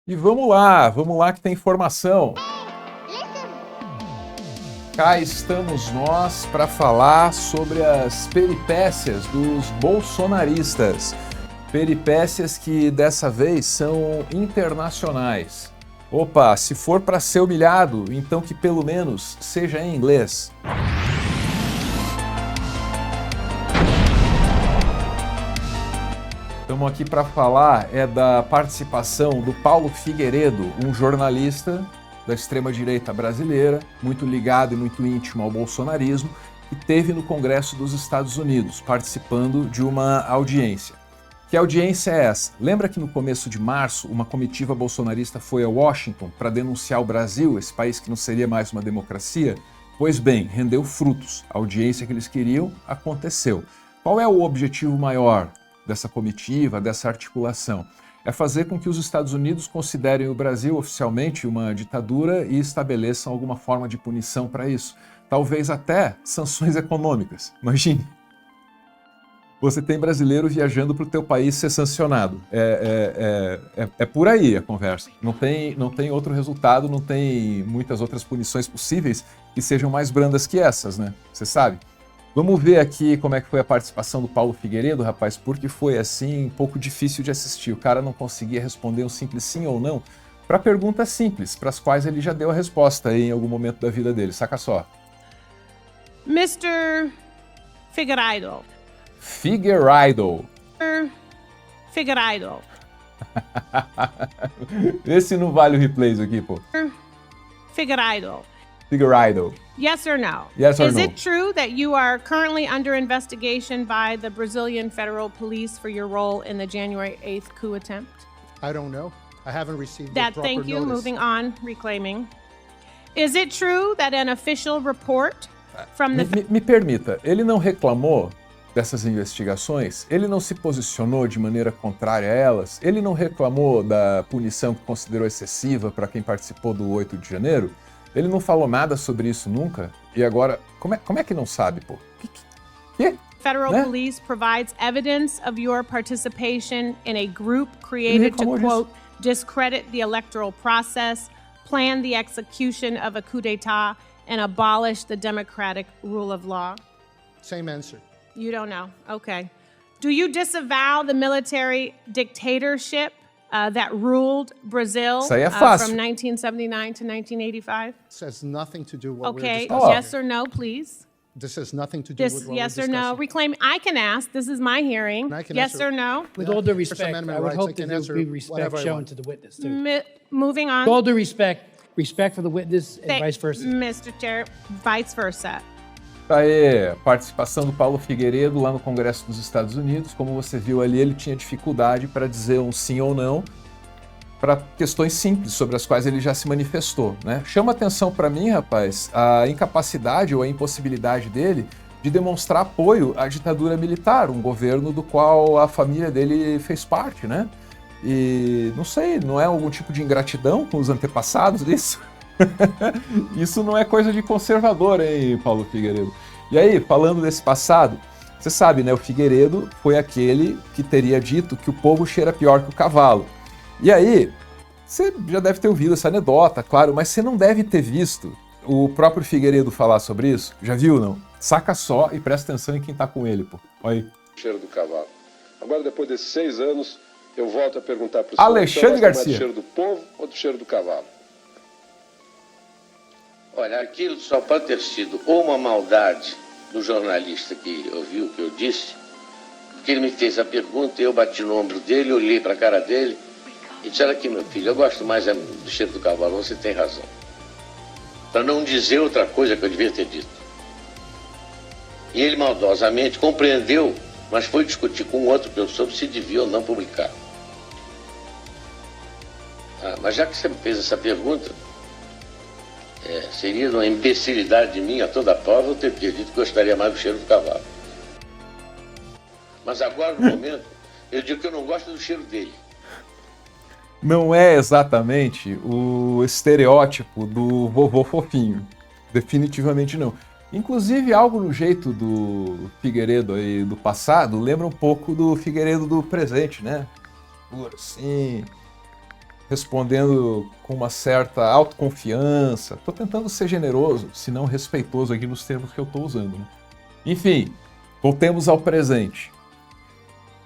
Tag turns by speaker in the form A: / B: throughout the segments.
A: E vamos lá que tem informação. Cá estamos nós para falar sobre as peripécias dos bolsonaristas. Peripécias que dessa vez são internacionais. Opa, se for para ser humilhado, então que pelo menos seja em inglês. Estamos aqui para falar da participação do Paulo Figueiredo, um jornalista da extrema-direita brasileira, muito ligado e muito íntimo ao bolsonarismo, que esteve no Congresso dos Estados Unidos, participando de uma audiência. Que audiência é essa? Lembra que no começo de março uma comitiva bolsonarista foi a Washington para denunciar o Brasil, esse país que não seria mais uma democracia? Pois bem, rendeu frutos. A audiência que eles queriam aconteceu. Qual é o objetivo maior dessa comitiva, dessa articulação? É fazer com que os Estados Unidos considerem o Brasil oficialmente uma ditadura e estabeleçam alguma forma de punição para isso. Talvez até sanções econômicas. Imagine. Você tem brasileiro viajando para o teu país ser sancionado. É por aí a conversa. Não tem outro resultado, não tem muitas outras punições possíveis que sejam mais brandas que essas, né? Você sabe? Vamos ver aqui como é que foi a participação do Paulo Figueiredo, rapaz, porque foi assim um pouco difícil de assistir. O cara não conseguia responder um simples sim ou não para perguntas simples, para as quais ele já deu a resposta aí em algum momento da vida dele. Saca só.
B: Mr. Figueiredo.
A: Figueiredo.
B: Figueiredo.
A: Esse não vale o replay aqui, pô.
B: Figueiredo.
A: Figueiredo.
B: Yes or no?
A: Yes or
B: Is
A: no?
B: it true that you are currently under investigation by the Brazilian Federal Police for your role in the January 8th coup attempt?
C: I don't know. I haven't received the
B: That,
C: proper
B: thank you.
C: notice.
B: Moving on, reclaiming. Is it true that an official report from the
A: Me permita, ele não reclamou dessas investigações? Ele não se posicionou de maneira contrária a elas? Ele não reclamou da punição que considerou excessiva para quem participou do 8 de janeiro? Ele não falou nada sobre isso nunca? E agora, como é que não sabe, pô? Que?
B: Federal
A: Né?
B: Police provides evidence of your participation in a group created to,
A: reclamou disso.
B: quote, discredit the electoral process, plan the execution of a coup d'etat, and abolish the democratic rule of law?
C: Same answer.
B: You don't know. Okay. Do you disavow the military dictatorship that ruled Brazil
A: Isso aí é fácil.
B: from 1979 to 1985?
C: This has nothing to do with what we're
B: Okay.
C: discussing.
A: Oh.
B: Yes or no, please?
C: This has nothing to do
B: This
C: with what
B: yes
C: we're
B: or no?
C: discussing.
B: Reclaim. I can ask. This is my hearing.
C: I can
B: Yes
C: answer.
B: or no?
D: With
C: Yeah.
D: all due
C: First
D: respect,
C: Amendment
D: I would
C: rights, I
D: hope that
C: can
D: there
C: answer
D: would be respect
C: whatever I
D: shown
C: want.
D: to the witness, too.
B: Moving on.
D: With all due respect for the witness and
B: Thank-
D: vice versa.
B: Mr. Chair, vice versa.
A: Tá aí, a participação do Paulo Figueiredo lá no Congresso dos Estados Unidos. Como você viu ali, ele tinha dificuldade para dizer um sim ou não para questões simples sobre as quais ele já se manifestou, né? Chama atenção para mim, rapaz, a incapacidade ou a impossibilidade dele de demonstrar apoio à ditadura militar, um governo do qual a família dele fez parte, né? E não sei, não é algum tipo de ingratidão com os antepassados isso? Isso não é coisa de conservador, hein, Paulo Figueiredo? E aí, falando desse passado, você sabe, né? O Figueiredo foi aquele que teria dito que o povo cheira pior que o cavalo. E aí, você já deve ter ouvido essa anedota, claro, mas você não deve ter visto o próprio Figueiredo falar sobre isso. Já viu, não? Saca só e presta atenção em quem tá com ele, pô. Olha aí.
E: Cheiro do cavalo. Agora, depois desses 6 anos, eu volto a perguntar para o senhor:
A: Alexandre
E: você gosta mais
A: Garcia.
E: do cheiro do povo ou do cheiro do cavalo?
F: Olha, aquilo só pode ter sido ou uma maldade do jornalista que ouviu o que eu disse, porque ele me fez a pergunta, eu bati no ombro dele, olhei para a cara dele e disse: olha aqui, meu filho, eu gosto mais do cheiro do cavalo, você tem razão. Para não dizer outra coisa que eu devia ter dito. E ele maldosamente compreendeu, mas foi discutir com outro que eu soube se devia ou não publicar. Mas já que você me fez essa pergunta, seria uma imbecilidade de mim a toda prova eu ter dito que gostaria mais do cheiro do cavalo. Mas agora, no momento, eu digo que eu não gosto do cheiro dele.
A: Não é exatamente o estereótipo do vovô fofinho. Definitivamente não. Inclusive, algo no jeito do Figueiredo aí do passado lembra um pouco do Figueiredo do presente, né? Assim, respondendo com uma certa autoconfiança. Estou tentando ser generoso, se não respeitoso aqui nos termos que eu estou usando, né? Enfim, voltemos ao presente.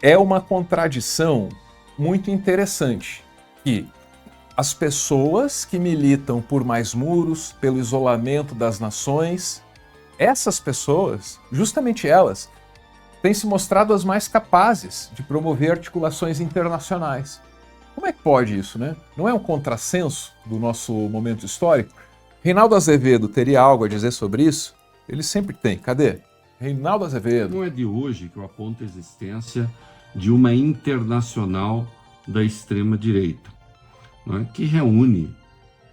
A: É uma contradição muito interessante que as pessoas que militam por mais muros, pelo isolamento das nações, essas pessoas, justamente elas, têm se mostrado as mais capazes de promover articulações internacionais. Como é que pode isso, né? Não é um contrassenso do nosso momento histórico? Reinaldo Azevedo teria algo a dizer sobre isso? Ele sempre tem. Cadê? Reinaldo Azevedo.
G: Não é de hoje que eu aponto a existência de uma internacional da extrema-direita, não é? Que reúne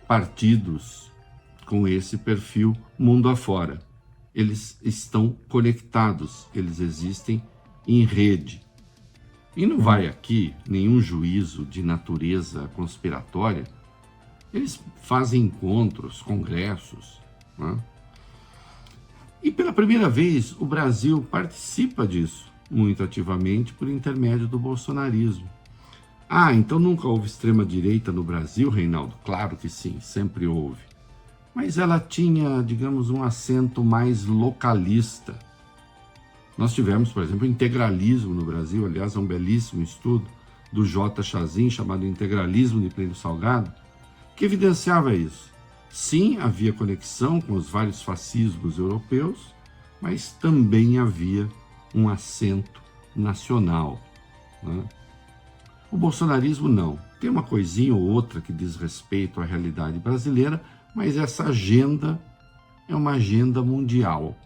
G: partidos com esse perfil mundo afora. Eles estão conectados, eles existem em rede. E não vai aqui nenhum juízo de natureza conspiratória. Eles fazem encontros, congressos, né? E pela primeira vez o Brasil participa disso muito ativamente por intermédio do bolsonarismo. Ah, então nunca houve extrema-direita no Brasil, Reinaldo? Claro que sim, sempre houve. Mas ela tinha, digamos, um acento mais localista. Nós tivemos, por exemplo, integralismo no Brasil, aliás, é um belíssimo estudo do J. Chazin, chamado Integralismo de Plínio Salgado, que evidenciava isso. Sim, havia conexão com os vários fascismos europeus, mas também havia um acento nacional, né? O bolsonarismo não. Tem uma coisinha ou outra que diz respeito à realidade brasileira, mas essa agenda é uma agenda mundial.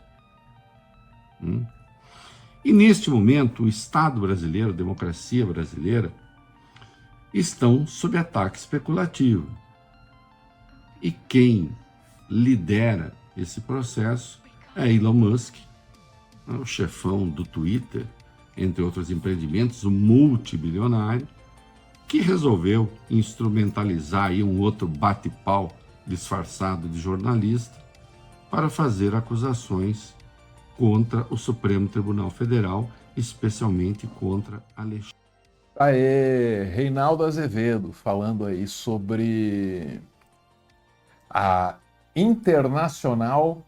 G: E neste momento, o Estado brasileiro, a democracia brasileira, estão sob ataque especulativo. E quem lidera esse processo é Elon Musk, o chefão do Twitter, entre outros empreendimentos, o multibilionário, que resolveu instrumentalizar aí um outro bate-pau disfarçado de jornalista para fazer acusações contra o Supremo Tribunal Federal, especialmente contra Alexandre.
A: Aê, Reinaldo Azevedo falando aí sobre a Internacional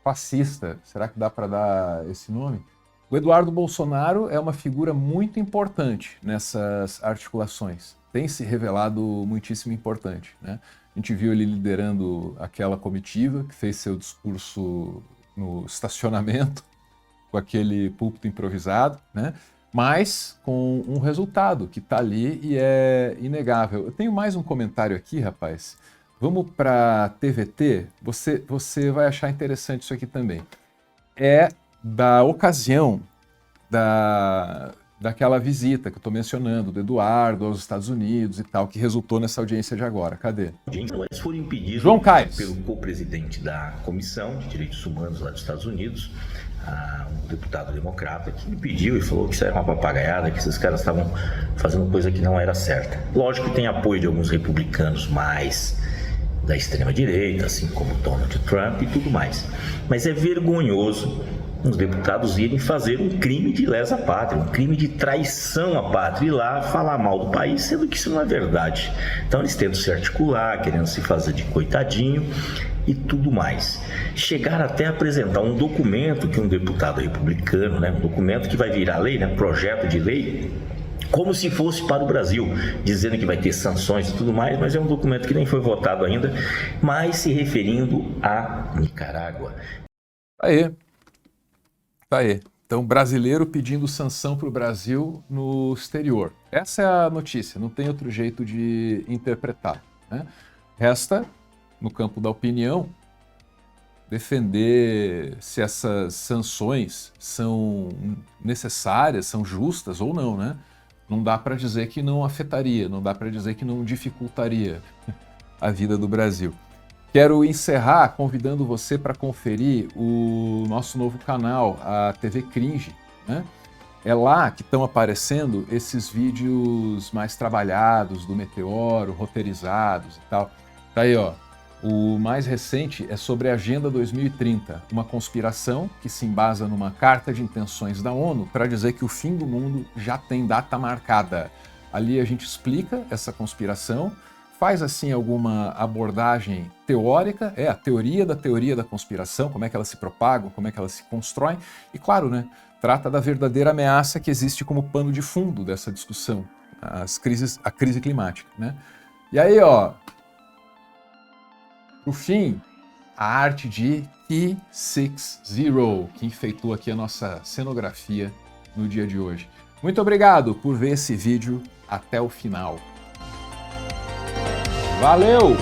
A: Fascista. Será que dá para dar esse nome? O Eduardo Bolsonaro é uma figura muito importante nessas articulações. Tem se revelado muitíssimo importante, né? A gente viu ele liderando aquela comitiva que fez seu discurso no estacionamento, com aquele púlpito improvisado, né? Mas com um resultado que está ali e é inegável. Eu tenho mais um comentário aqui, rapaz. Vamos para a TVT. Você vai achar interessante isso aqui também. É da ocasião daquela visita que eu estou mencionando, do Eduardo aos Estados Unidos e tal, que resultou nessa audiência de agora. Cadê?
H: Eles foram impedidos
A: João Caio.
H: pelo co-presidente da Comissão de Direitos Humanos lá dos Estados Unidos, um deputado democrata, que me pediu e falou que isso era uma papagaiada, que esses caras estavam fazendo coisa que não era certa. Lógico que tem apoio de alguns republicanos mais da extrema-direita, assim como Donald Trump e tudo mais. Mas é vergonhoso os deputados irem fazer um crime de lesa pátria, um crime de traição à pátria, e lá falar mal do país, sendo que isso não é verdade. Então eles tentam se articular, querendo se fazer de coitadinho e tudo mais. Chegar até a apresentar um documento que um deputado republicano, um documento que vai virar lei, projeto de lei, como se fosse para o Brasil, dizendo que vai ter sanções e tudo mais, mas é um documento que nem foi votado ainda, mas se referindo a Nicarágua.
A: Tá aí. Então, brasileiro pedindo sanção para o Brasil no exterior. Essa é a notícia, não tem outro jeito de interpretar, né? Resta, no campo da opinião, defender se essas sanções são necessárias, são justas ou não, né? Não dá para dizer que não afetaria, não dá para dizer que não dificultaria a vida do Brasil. Quero encerrar convidando você para conferir o nosso novo canal, a TV Cringe, né? É lá que estão aparecendo esses vídeos mais trabalhados do Meteoro, roteirizados e tal. Tá aí, ó. O mais recente é sobre a Agenda 2030, uma conspiração que se embasa numa carta de intenções da ONU para dizer que o fim do mundo já tem data marcada. Ali a gente explica essa conspiração, faz assim alguma abordagem teórica, a teoria da conspiração, como é que elas se propagam, como é que elas se constroem, e claro, né, trata da verdadeira ameaça que existe como pano de fundo dessa discussão, a crise climática, né? E aí, ó, por fim, a arte de Key60, que enfeitou aqui a nossa cenografia no dia de hoje. Muito obrigado por ver esse vídeo até o final. Valeu!